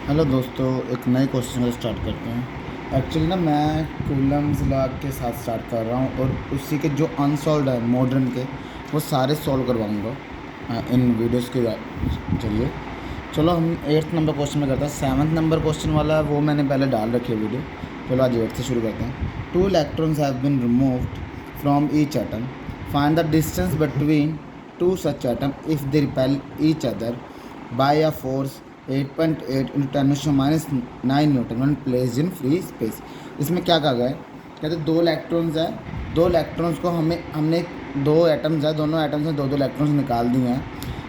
Hello दोस्तों, एक नए क्वेश्चन को स्टार्ट करते हैं। एक्चुअली ना मैं कूलम्स लॉ के साथ स्टार्ट कर रहा हूँ और उसी के जो अनसॉल्व है मॉडर्न के वो सारे सॉल्व करवाऊँगा इन वीडियोस के जरिए। चलो हम 8th नंबर क्वेश्चन में करते हैं। 7th नंबर क्वेश्चन वाला वो मैंने पहले डाल रखी है वीडियो। चलो आज 8th से शुरू करते हैं। 2 electrons have been removed from each atom. Find the distance between 2 such atom if they repel each other by a force 8.8 into 10⁻⁹ newton when place in free space. इसमें क्या कहा गया है? कहते दो इलेक्ट्रॉन्स है, दो इलेक्ट्रॉन्स को हमने दो एटम्स है, दोनों एटम्स में दो दो इलेक्ट्रॉन्स निकाल दिए हैं।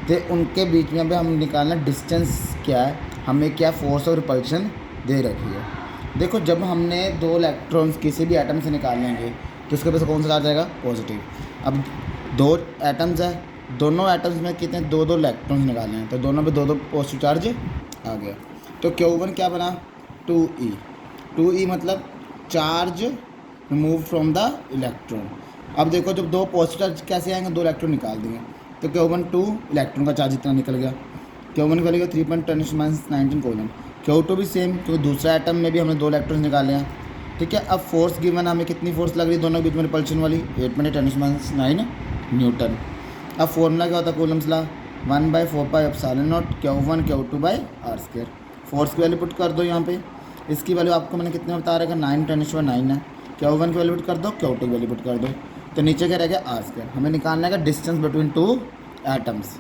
तो उनके बीच में अभी हम निकालना डिस्टेंस क्या है, हमें क्या फोर्स और रिपल्शन दे रखी है। देखो, जब हमने दो इलेक्ट्रॉन्स किसी भी एटम से निकालेंगे तो उसके पास कौन सा चार्ज आएगा? पॉजिटिव। अब दो एटम्स है, दोनों एटम्स में कितने दो दो इलेक्ट्रॉन्स निकाले हैं तो दोनों पे दो दो पॉजिटिव चार्ज आ गया। तो Q1 क्या बना? 2E। 2E मतलब charge remove from the electron. अब देखो, जब दो पॉजिटिव चार्ज कैसे आएंगे? दो इलेक्ट्रॉन निकाल देंगे तो Q1 2 इलेक्ट्रॉन का चार्ज इतना निकल गया। Q1 निकल गया 3.10⁻⁹ कूलम। Q2 भी सेम, क्योंकि दूसरा एटम में भी हमने दो इलेक्ट्रॉन निकाले हैं। ठीक है, अब फोर्स गिवन हमें कितनी फोर्स लग रही है दोनों के बीच में रिपल्शन वाली? 8.10⁻⁹ न्यूटन। अब फॉर्मूला क्या होता है Coulomb's law? 1/4πε0 Q1 Q2 by R square. Force की वैल्यू पुट कर दो यहाँ पे। इसकी वैल्यू आपको मैंने कितने बता रखा? 9×10⁹ है। Q1 की वैल्यू पुट कर दो, Q2 की वैल्यू पुट कर दो, तो नीचे क्या रहेगा? R square. हमें निकालना है डिस्टेंस बिटवीन टू एटम्स,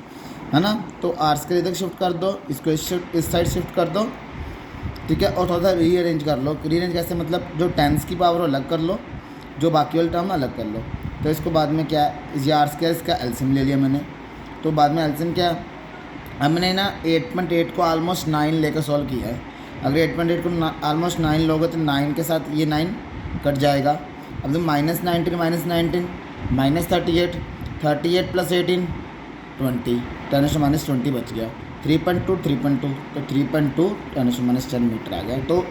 है ना। तो आर स्क्वायर इधर शिफ्ट कर दो, इसको इस साइड शिफ्ट कर दो। ठीक है, और थोड़ा सा रीअरेंज कर लो। रीअरेंज कैसे? मतलब जो टेंस की पावर अलग कर लो, जो बाकी वाले टर्म अलग कर लो। तो इसको बाद में क्या है, ये आर स्क्वायर इसका एलसीएम ले लिया मैंने, तो बाद में एलसीएम क्या है? हमने ना 8.8 को ऑलमोस्ट 9 लेकर सॉल्व किया है। अगर 8.8 को ऑलमोस्ट 9 लोगे तो 9 के साथ ये 9 कट जाएगा। अब तो -19 -38 38 + 18 20 10⁻20 बच गया। 3.2 3.2 तो 3.2 10⁻10 मीटर आ गया। तो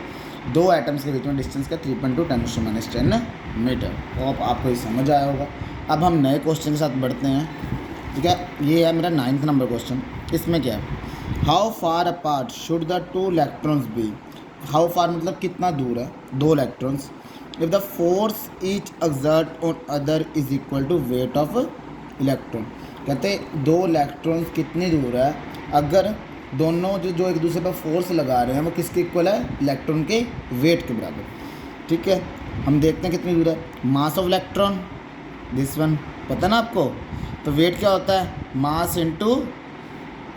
दो एटम्स के बीच में डिस्टेंस का 3.2 10⁻10 मीटर। तो अब आपको ये समझ आया होगा। अब हम नए क्वेश्चन के साथ बढ़ते हैं। ठीक है, ये है मेरा 9th नंबर क्वेश्चन। इसमें क्या है? How far apart should the two electrons be. How far मतलब कितना दूर है दो electrons. If the force each exert on other is equal to weight of electron. कहते दो इलेक्ट्रॉन्स कितनी दूर है अगर दोनों जो एक दूसरे पर फोर्स लगा रहे हैं वो किसके इक्वल है? इलेक्ट्रॉन के वेट के बराबर। ठीक है, हम देखते हैं कितनी दूर है। Mass of electron, this one, पता ना आपको। तो वेट क्या होता है? Mass into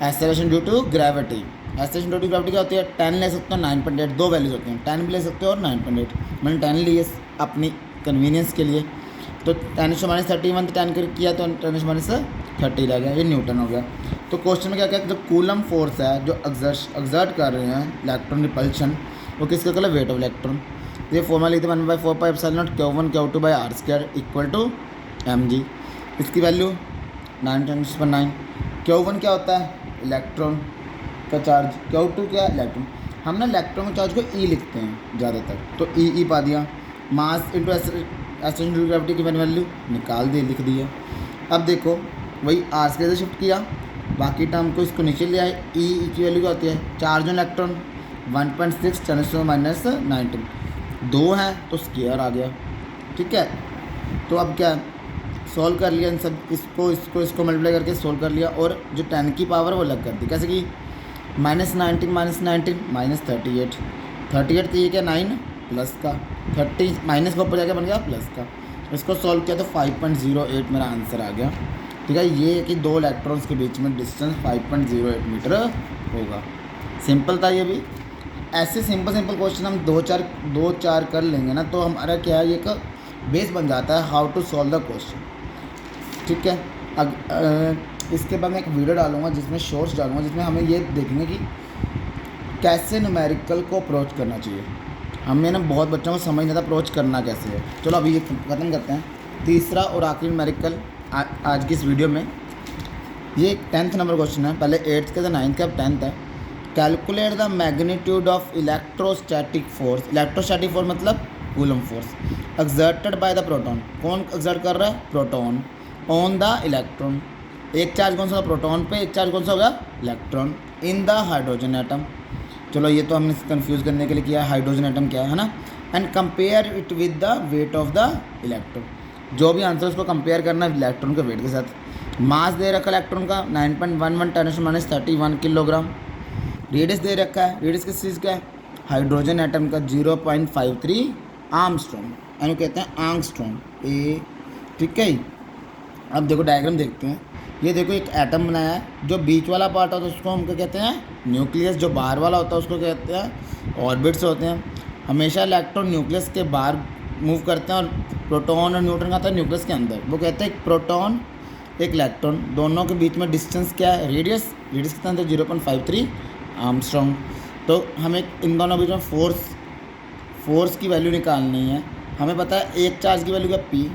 acceleration due to gravity. Acceleration due to gravity क्या होती है? 10 ले सकते हो, 9.8, दो वैल्यूज होती हैं, 10 भी ले सकते हो और 9.8। मैंने 10 ली है अपनी कन्वीनियंस के लिए। तो 10⁻31 10 कर किया तो 10⁻30 रह गया, ये न्यूटन हो गया। तो क्वेश्चन में क्या क्या, जो कूलम फोर्स है जो एक्सर्ट कर रहे हैं इलेक्ट्रॉन रिपल्शन, वो किसका कलर? Weight of electron. ये फॉर्मूला लिखते 1/4πε0 Q1 Q2 by R square equal to mg। इसकी वैल्यू 9×10⁻9। Q1 क्या होता है? इलेक्ट्रॉन का चार्ज। Q2 क्या है? इलेक्ट्रॉन। हम ना इलेक्ट्रॉन के चार्ज को ई लिखते हैं ज़्यादातर, तो ई पा दिया। Mass into acceleration due to gravity की मैंने वैल्यू निकाल दी, लिख दी है। अब देखो, वही आर स्क्वायर से शिफ्ट किया, बाकी टर्म को इसको नीचे ले आए। ई की वैल्यू क्या होती है? Charge on electron 1.6 10⁻⁻19। दो हैं तो स्क्वायर आ गया। ठीक है, तो अब क्या सॉल्व कर लिया इन सब, इसको मल्टीप्लाई करके सॉल्व कर लिया, और जो 10 की पावर वो अलग कर दी। कैसे कि -19 -38 38 तो ये क्या 9 प्लस का 30 माइनस का ऊपर जाके बन गया प्लस का। इसको सॉल्व किया तो 5.08 मेरा आंसर आ गया। ठीक है, ये है कि दो इलेक्ट्रॉन्स के बीच में डिस्टेंस 5.08 मीटर होगा। सिंपल था ये भी। ऐसे सिंपल क्वेश्चन हम दो चार कर लेंगे ना तो हमारा क्या है, एक बेस बन जाता है how to solve the question. ठीक है, इसके बाद मैं एक वीडियो डालूंगा जिसमें शॉर्ट्स डालूंगा जिसमें हमें ये देखेंगे कि कैसे न्यूमेरिकल को अप्रोच करना चाहिए। हमें ना बहुत बच्चों को समझ नहीं आता अप्रोच करना कैसे है। चलो अभी ये ख़त्म करते हैं। तीसरा और आखिरी न्यूमेरिकल आज की इस वीडियो में, ये 10th नंबर क्वेश्चन है। पहले 8th का था, 9th का, अब 10th है। Calculate the magnitude of electrostatic force. Electrostatic force मतलब Coulomb force exerted by the proton. कौन एक्सर्ट कर रहा है? Proton on the electron. एक चार्ज कौन सा? प्रोटॉन पे। एक चार्ज कौन सा होगा? Electron in the hydrogen atom. चलो ये तो हमने कंफ्यूज करने के लिए किया, हाइड्रोजन एटम क्या है ना। And compare it with the weight of the electron. जो भी आंसर उसको कंपेयर करना है इलेक्ट्रॉन के वेट के साथ। मास दे रखा इलेक्ट्रॉन का 9.11 10⁻³ किलोग्राम। रेडियस दे रखा है, रेडियस किस चीज़ का है, हाइड्रोजन एटम का 0.53 आर्मस्ट्रॉन्ग, यानी कहते हैं आंगस्ट्रॉन्ग ए। ठीक है, अब देखो डायग्राम देखते हैं। ये देखो एक एटम बनाया है, जो बीच वाला पार्ट होता है उसको हम क्या कहते हैं, न्यूक्लियस। जो बाहर वाला होता है उसको कहते हैं ऑर्बिट्स होते हैं। हमेशा इलेक्ट्रॉन न्यूक्लियस के बाहर मूव करते हैं और प्रोटॉन और न्यूट्रॉन आता है न्यूक्लियस के अंदर। वो कहते हैं एक प्रोटॉन एक इलेक्ट्रॉन, दोनों के बीच में डिस्टेंस क्या है, रेडियस। रेडियस कितना है, 0.53 आर्मस्ट्रॉन्ग। तो हमें इन दोनों बीच में फोर्स की वैल्यू निकालनी है। हमें पता है एक चार्ज की वैल्यू क्या, P,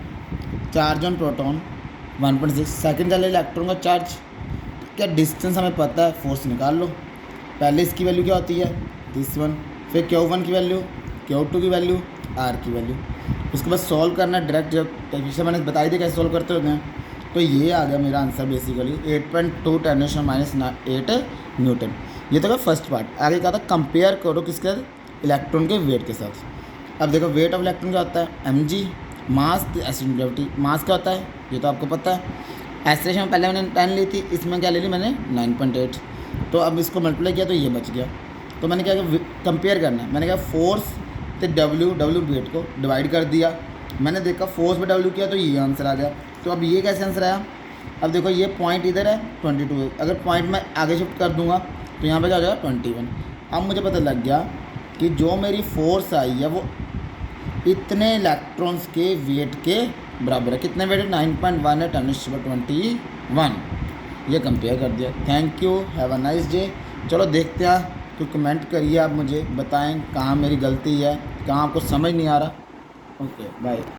charge on proton 1.6, second charge electron का चार्ज। क्या डिस्टेंस हमें पता है, फोर्स निकाल लो। पहले इसकी वैल्यू क्या होती है, दिस वन, फिर Q1 की वैल्यू, Q2 की वैल्यू, R की वैल्यू। उसके बाद सॉल्व करना डायरेक्ट, जब पीछे मैंने बताई थी कैसे सॉल्व करते होते हैं। तो ये आ गया मेरा आंसर बेसिकली 8.2 10⁻⁸ न्यूटन। ये तो क्या फर्स्ट पार्ट। आगे क्या था, कंपेयर करो किसके साथ, इलेक्ट्रॉन के वेट के साथ। अब देखो वेट ऑफ इलेक्ट्रॉन क्या होता है, mg। मास एसिड ग्रेविटी, मास क्या होता है ये तो आपको पता है। एक्सेलरेशन में पहले मैंने 10 ली थी, इसमें क्या ले ली मैंने 9.8। तो अब इसको मल्टीप्लाई किया तो ये बच गया। तो मैंने क्या किया, कंपेयर करना है। मैंने कहा फोर्स तो डब्ल्यू वेट को डिवाइड कर दिया। मैंने देखा फोर्स पे डब्ल्यू किया तो ये आंसर आ गया। तो अब ये कैसे आंसर आया, अब देखो ये पॉइंट इधर है 22, अगर पॉइंट मैं आगे शिफ्ट कर दूंगा तो यहाँ पे क्या हो जाएगा 21। अब मुझे पता लग गया कि जो मेरी फोर्स आई है वो इतने इलेक्ट्रॉन्स के वेट के बराबर है। कितने वेट है, 9.1 है 10⁻21। ये कंपेयर कर दिया। Thank you, have a nice day. चलो देखते हैं, तो कमेंट करिए, आप मुझे बताएं कहाँ मेरी गलती है, कहाँ आपको समझ नहीं आ रहा। Okay bye.